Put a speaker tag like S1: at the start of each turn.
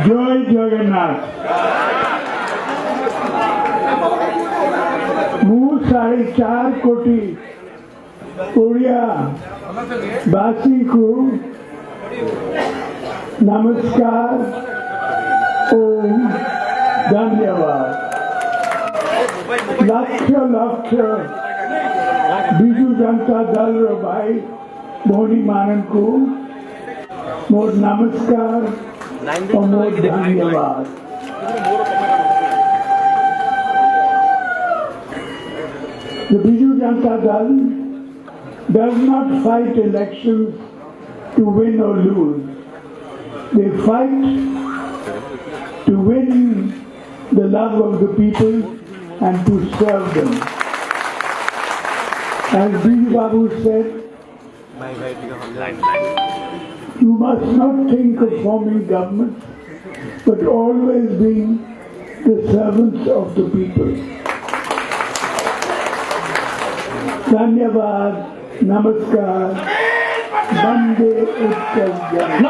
S1: জয় জগন্নাথ। ମୁଁ 4.5 କୋଟି ଓଡ଼ିଆ ବାସୀଙ୍କୁ ନମସ୍କାର ଓ ଧନ୍ୟବାଦ। ଲକ୍ଷ ଲକ୍ଷ ବିଜୁ ଜନତା ଦଳର ଭାଇ ଭଉଣୀମାନଙ୍କୁ ମୋର ନମସ୍କାର ଓ ମୋର ଧନ୍ୟବାଦ। The Biju Janata Dal does not fight elections to win or lose. They fight to win the love of the people and to serve them. As Biju Babu said, you must not think of forming government, but always being the servants of the people. धन्यवाद, नमस्कार, वंदे उत्कल जय।